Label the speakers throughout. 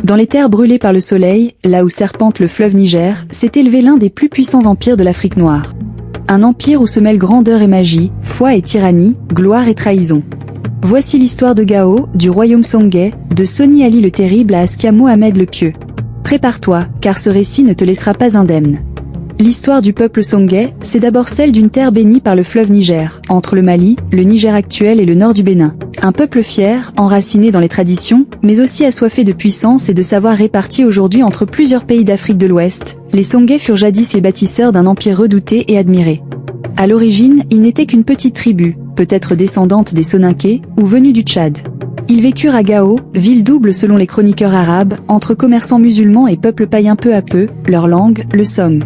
Speaker 1: Dans les terres brûlées par le soleil, là où serpente le fleuve Niger, s'est élevé l'un des plus puissants empires de l'Afrique noire. Un empire où se mêlent grandeur et magie, foi et tyrannie, gloire et trahison. Voici l'histoire de Gao, du royaume Songhay, de Soni Ali le Terrible à Askia Mohamed le Pieux. Prépare-toi, car ce récit ne te laissera pas indemne. L'histoire du peuple Songhay, c'est d'abord celle d'une terre bénie par le fleuve Niger, entre le Mali, le Niger actuel et le nord du Bénin. Un peuple fier, enraciné dans les traditions, mais aussi assoiffé de puissance et de savoir réparti aujourd'hui entre plusieurs pays d'Afrique de l'Ouest, les Songhay furent jadis les bâtisseurs d'un empire redouté et admiré. À l'origine, ils n'étaient qu'une petite tribu, peut-être descendante des Soninké, ou venue du Tchad. Ils vécurent à Gao, ville double selon les chroniqueurs arabes, entre commerçants musulmans et peuples païens peu à peu, leur langue, le Song.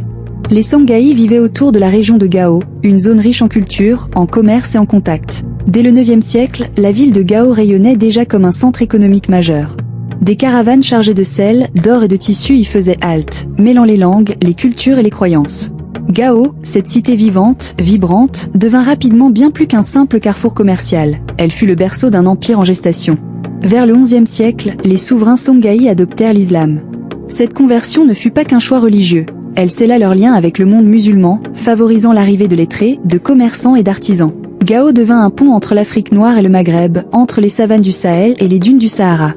Speaker 1: Les Songhaïs vivaient autour de la région de Gao, une zone riche en culture, en commerce et en contact. Dès le 9e siècle, la ville de Gao rayonnait déjà comme un centre économique majeur. Des caravanes chargées de sel, d'or et de tissus y faisaient halte, mêlant les langues, les cultures et les croyances. Gao, cette cité vivante, vibrante, devint rapidement bien plus qu'un simple carrefour commercial. Elle fut le berceau d'un empire en gestation. Vers le 11e siècle, les souverains Songhaïs adoptèrent l'islam. Cette conversion ne fut pas qu'un choix religieux. Elle scella leur lien avec le monde musulman, favorisant l'arrivée de lettrés, de commerçants et d'artisans. Gao devint un pont entre l'Afrique noire et le Maghreb, entre les savanes du Sahel et les dunes du Sahara.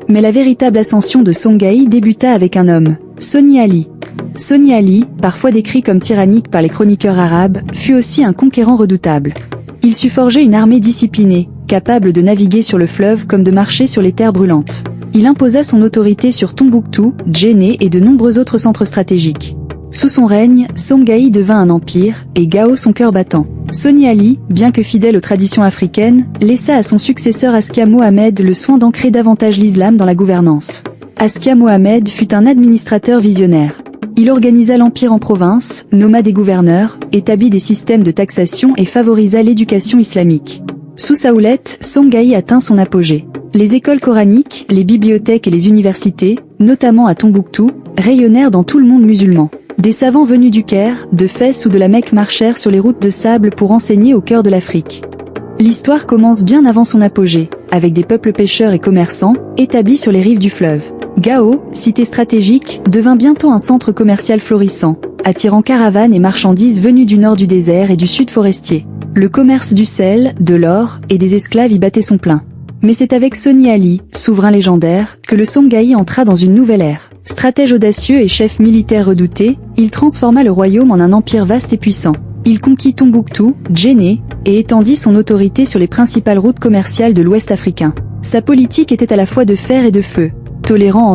Speaker 1: Mais la véritable ascension de Songhaï débuta avec un homme, Soni Ali. Soni Ali, parfois décrit comme tyrannique par les chroniqueurs arabes, fut aussi un conquérant redoutable. Il sut forger une armée disciplinée, capable de naviguer sur le fleuve comme de marcher sur les terres brûlantes. Il imposa son autorité sur Tombouctou, Djenné et de nombreux autres centres stratégiques. Sous son règne, Songhaï devint un empire, et Gao son cœur battant. Soni Ali, bien que fidèle aux traditions africaines, laissa à son successeur Askia Mohamed le soin d'ancrer davantage l'islam dans la gouvernance. Askia Mohamed fut un administrateur visionnaire. Il organisa l'empire en province, nomma des gouverneurs, établit des systèmes de taxation et favorisa l'éducation islamique. Sous sa houlette, Songhaï atteint son apogée. Les écoles coraniques, les bibliothèques et les universités, notamment à Tombouctou, rayonnèrent dans tout le monde musulman. Des savants venus du Caire, de Fès ou de la Mecque marchèrent sur les routes de sable pour enseigner au cœur de l'Afrique. L'histoire commence bien avant son apogée, avec des peuples pêcheurs et commerçants, établis sur les rives du fleuve. Gao, cité stratégique, devint bientôt un centre commercial florissant, attirant caravanes et marchandises venues du nord du désert et du sud forestier. Le commerce du sel, de l'or et des esclaves y battait son plein. Mais c'est avec Soni Ali, souverain légendaire, que le Songhaï entra dans une nouvelle ère. Stratège audacieux et chef militaire redouté, il transforma le royaume en un empire vaste et puissant. Il conquit Tombouctou, Djenné, et étendit son autorité sur les principales routes commerciales de l'Ouest africain. Sa politique était à la fois de fer et de feu, tolérant